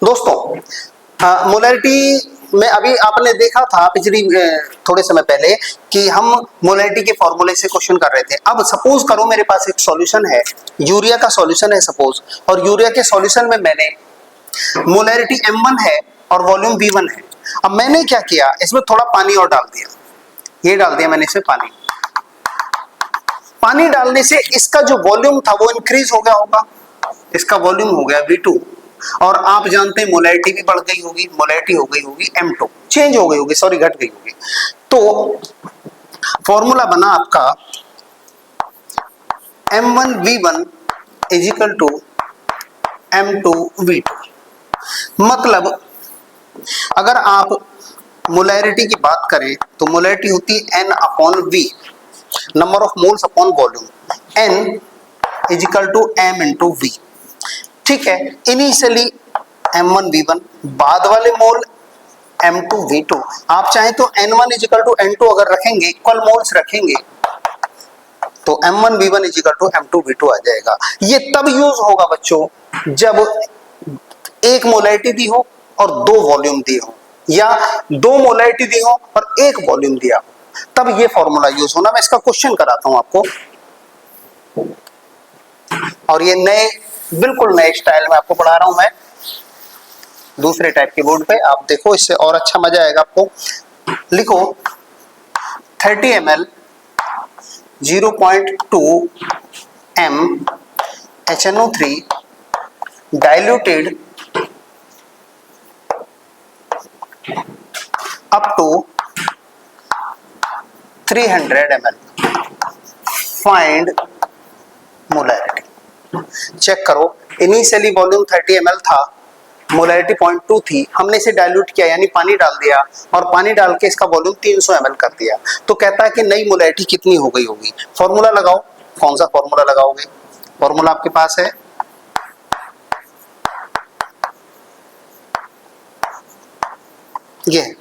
दोस्तों मोलैरिटी में अभी आपने देखा था पिछली थोड़े समय पहले कि हम मोलैरिटी के फॉर्मूले से क्वेश्चन कर रहे थे। अब सपोज करो मेरे पास एक सॉल्यूशन है, यूरिया का सॉल्यूशन है सपोज, और यूरिया के सॉल्यूशन में मैंने मोलैरिटी M1 है और वॉल्यूम V1 है। अब मैंने क्या किया, इसमें थोड़ा पानी और डाल दिया, ये डाल दिया मैंने इसमें पानी। पानी डालने से इसका जो वॉल्यूम था वो इंक्रीज हो गया होगा, इसका वॉल्यूम हो गया V2, और आप जानते हैं मोलैरिटी भी बढ़ गई होगी, मोलैरिटी हो गई होगी M2, चेंज हो गई होगी, सॉरी घट गई होगी। तो फॉर्मूला बना आपका M1V1 is equal to M2V2। मतलब अगर आप मोलैरिटी की बात करें तो मोलैरिटी होती है N/V, number of moles upon volume, N is equal to M into V। ठीक है, इनिशियली M1V1, बाद वाले मोल M2V2। आप चाहें तो N1 is equal to N2 अगर रखेंगे, इक्वल मोल्स रखेंगे, तो M1V1 is equal to M2V2 आ जाएगा। ये तब यूज होगा बच्चों जब एक मोलैरिटी दी हो और दो वॉल्यूम दिए हो, या दो मोलैरिटी दी हो और एक वॉल्यूम दिया हो, तब ये फॉर्मूला यूज होना। मैं इसका क्वेश्चन कराता हूं आपको, और ये नए बिल्कुल नए स्टाइल में आपको पढ़ा रहा हूं मैं, दूसरे टाइप के बोर्ड पे। आप देखो, इससे और अच्छा मजा आएगा आपको। लिखो 30 ml 0.2 m HNO3 diluted up to 300 ml, find molarity. Check करो, इनिशियली वॉल्यूम 30 ml था, मोलैरिटी 0.2 थी, हमने इसे डाइल्यूट किया यानी पानी डाल दिया, और पानी डाल के इसका वॉल्यूम 300 ml कर दिया। तो कहता है कि नई मोलैरिटी कितनी हो गई होगी। फॉर्मूला लगाओ, कौन सा फॉर्मूला लगाओगे? फॉर्मूला आपके पास है ये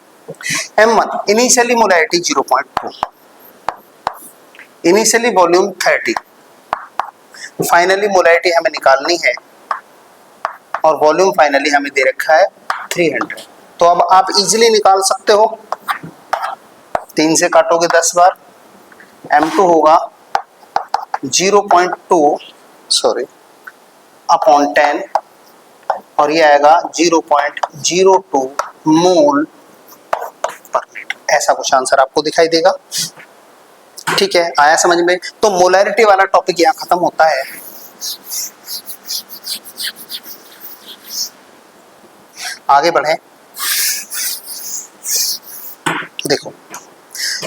M1 initially molarity 0.2, initially volume 30, finally molarity हमें निकालनी है, और वॉल्यूम फाइनली हमें दे रखा है 300। तो अब आप इजीली निकाल सकते हो, 3 से काटोगे 10 बार, M2 होगा 0.2 सॉरी अपॉन 10, और ये आएगा 0.02 मोल पर लीटर। ऐसा कुछ आंसर आपको दिखाई देगा। ठीक है, आया समझ में? तो मोलैरिटी वाला टॉपिक यहां खत्म होता है। आगे बढ़े, देखो,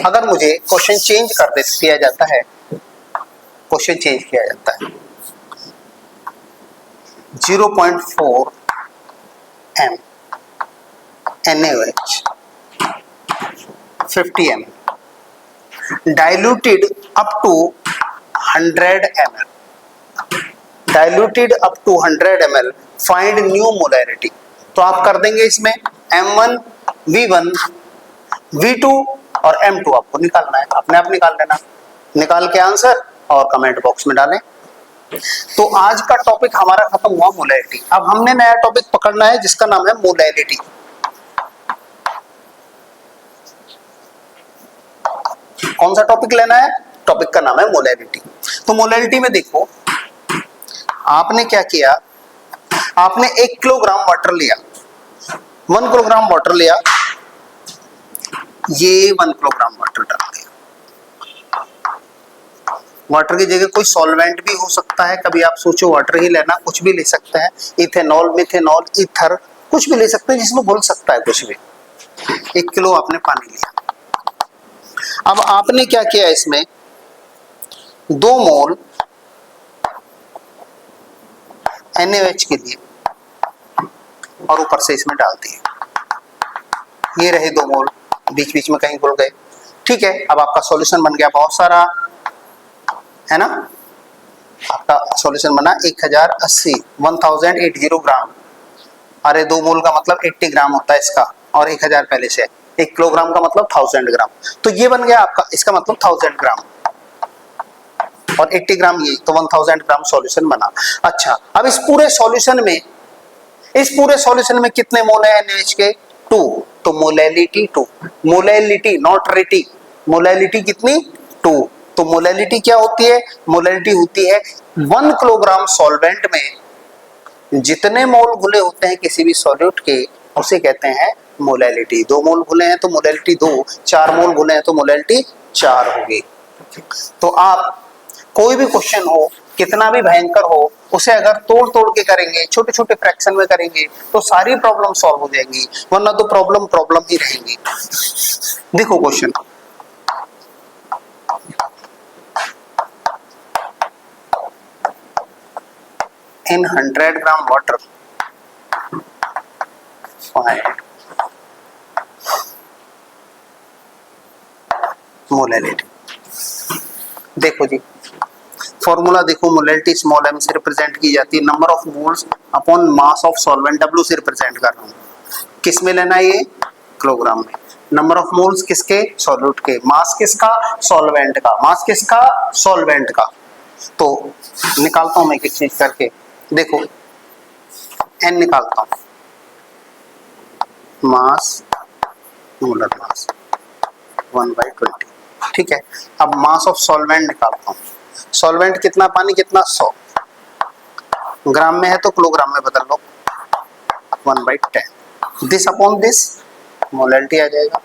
अगर मुझे क्वेश्चन चेंज कर दे दिया जाता है, क्वेश्चन चेंज किया जाता है 0.4 m NaOH 50 ml diluted up to 100 ml, diluted up to 100 ml, find new molarity। तो आप कर देंगे इसमें M1 V1 V2 और M2 आपको निकालना है, अपने आप निकाल लेना, निकाल के आंसर और कमेंट बॉक्स में डालें। तो आज का टॉपिक हमारा खत्म हुआ मोलैरिटी। अब हमने नया टॉपिक पकड़ना है जिसका नाम है मोलैरिटी। कौन सा टॉपिक लेना है? टॉपिक का नाम है मोलैरिटी। तो मोलैरिटी में देखो, आपने क्या किया, आपने 1 किलोग्राम वाटर लिया, 1 किलोग्राम वाटर लिया, ये 1 किलोग्राम वाटर डाल दिया। वाटर की जगह कोई सॉल्वेंट भी हो सकता है, कभी आप सोचो वाटर ही लेना, कुछ भी ले सकते हैं, इथेनॉल, मिथेनॉल, ईथर, कुछ भी ले सकते हैं जिसमें घुल सकता है कुछ भी। 1 किलो आपने पानी लिया। अब आपने क्या किया, इसमें 2 मोल NaOH के लिए, और ऊपर से इसमें डाल दिए। ये रहे 2 मोल, बीच बीच में कहीं घुल गए। ठीक है, अब आपका सॉल्यूशन बन गया बहुत सारा, है ना? आपका सॉल्यूशन बना 1080 ग्राम। अरे 2 मोल का मतलब 80 ग्राम होता है इसका, और 1000 पहले से, 1 किलोग्राम का मतलब 1000 ग्राम। तो ये बन गया आपका, इसका मतलब 1000 ग्राम, और 80 ग्राम ये, तो 1000 ग्राम सॉल्यूशन बना। अच्छा, अब इस पूरे सॉल्यूशन में इस पूरे सॉल्यूशन में कितने मोल है NaOH के? 2। तो मोलैलिटी 2, मोलैलिटी नॉट रेटी, मोलैलिटी कितनी? 2। तो मोलैलिटी क्या होती है? मोलैलिटी होती है 1 किलोग्राम सॉल्वेंट में जितने मोल घुले होते हैं किसी भी सॉल्यूट के, उसे कहते हैं मोलैलिटी। 2 मोल घुले हैं तो मोलैलिटी 2, 4 मोल घुले हैं तो मोलैलिटी 4 होगी। तो आप कोई भी क्वेश्चन हो, कितना भी भयंकर हो, उसे अगर तोड़ तोड़ के करेंगे, छोटे छोटे फ्रैक्शन में करेंगे, तो सारी प्रॉब्लम सॉल्व हो जाएंगी, वरना तो प्रॉब्लम ही रहेंगी। देखो क्वेश्चन, इन 100 ग्राम वाटर फाइंड मोलैलिटी। देखो जी, फॉर्मूला देखो, मोलैलिटी स्मॉल m से रिप्रेजेंट की जाती है, number of moles upon mass of solvent W से रिप्रेजेंट कर रहा हूँ। किस में लेना है ये? किलोग्राम में। नंबर ऑफ मोल्स किसके? सॉल्यूट के। मास किसका? सॉल्वेंट का। मास किसका? सॉल्वेंट का। तो निकालता हूं मैं एक चीज करके, देखो n निकालता हूं, मास मोलर मास 1/20, ठीक है। अब मास ऑफ सॉल्वेंट निकालता हूं, सॉल्वेंट कितना, पानी कितना? 100 ग्राम में है तो किलोग्राम में बदल लो, 1/10, दिस अपॉन दिस, मोलैलिटी आ जाएगा।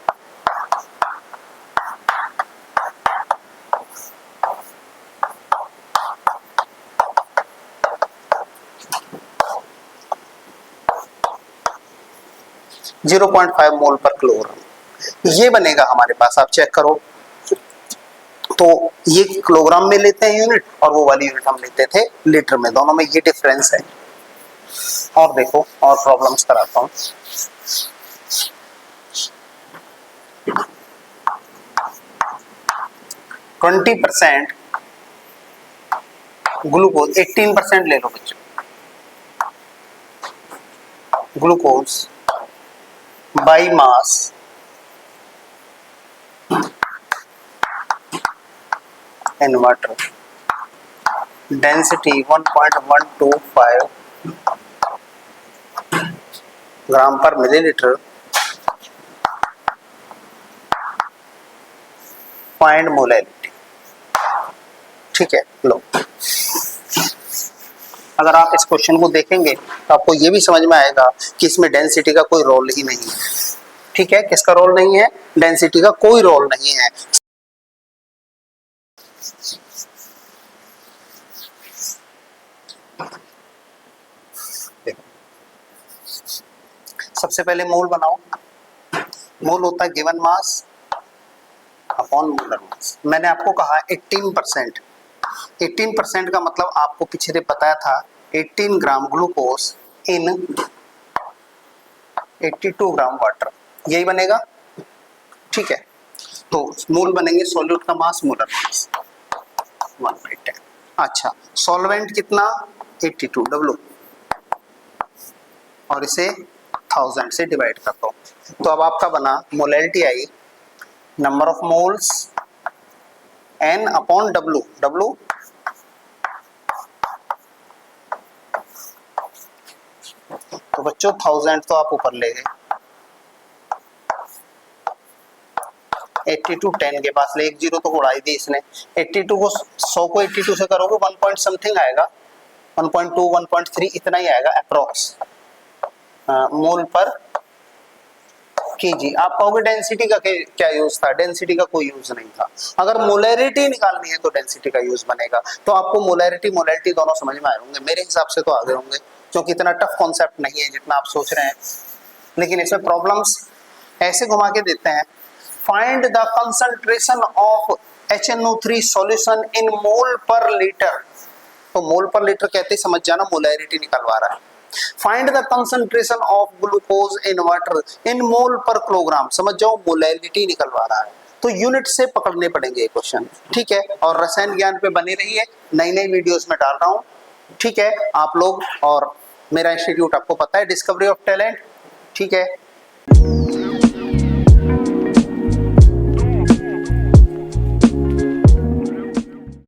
जीरो 0.5 मोल पर किलोग्राम ये बनेगा हमारे पास, आप चेक करो। तो ये किलोग्राम में लेते हैं यूनिट, और वो वाली यूनिट हम लेते थे लीटर में, दोनों में ये डिफरेंस है। और देखो, और प्रॉब्लम्स कराता हूं। ट्वेंटी % ग्लूकोज, 18% ले लो बच्चों, glucose by mass in water, density 1.125 ग्राम पर मिलीलीटर, फाइंड मोलैलिटी। ठीक है, लो, अगर आप इस क्वेश्चन को देखेंगे तो आपको ये भी समझ में आएगा कि इसमें डेंसिटी का कोई रोल ही नहीं है। ठीक है, किसका रोल नहीं है? डेंसिटी का कोई रोल नहीं है। सबसे पहले मोल बनाओ। मोल होता है given mass upon molar mass. मैंने आपको कहा 18%। 18% का मतलब आपको पीछे से बताया था 18 gram glucose in 82 gram water, यही बनेगा। ठीक है, तो मोल बनेंगे, सॉल्यूट का मास, मोलर मास 1/10। अच्छा, सॉल्वेंट कितना? 82 W, और इसे 1000 से डिवाइड कर दो। तो अब आपका बना, molality I number of moles N upon W। W तो बच्चों 1000 तो आप ऊपर ले गए, 82 10 के पास ले, एक जीरो तो उड़ाई दी इसने। 82 को 100 को 82 से करोगे 1 पॉइंट समथिंग आएगा, 1.2 1.3 इतना ही आएगा अप्रोक्स मोल पर केजी। आप कहोगे डेंसिटी का क्या यूज था? डेंसिटी का कोई यूज नहीं था। अगर मोलैरिटी निकालनी है तो डेंसिटी का यूज बनेगा। तो आपको मोलैरिटी मोलैलिटी दोनों समझ में आए होंगे, मेरे हिसाब से तो आगे होंगे, क्योंकि इतना टफ कॉन्सेप्ट नहीं है जितना आप सोच रहे हैं। लेकिन इसमें प्रॉब्लम्स ऐसे घुमा के देते हैं, find the concentration of HNO3 solution in mole per litre. तो मोल पर लीटर कहते ही समझ जाना मोलैरिटी निकलवा रहा है। Find the concentration of glucose in water in mole per kilogram, समझ जाओ मोलैलिटी निकलवा रहा है। तो यूनिट से पकड़ने पड़ेंगे क्वेश्चन। ठीक है, और रसायन ज्ञान पे बने रहिए, नई नई वीडियोस में डाल रहा हूँ। ठीक है, आप लोग, और मेरा इंस्टीट्यूट आपको पता है, डिस्कवरी ऑफ टैलेंट। ठीक है।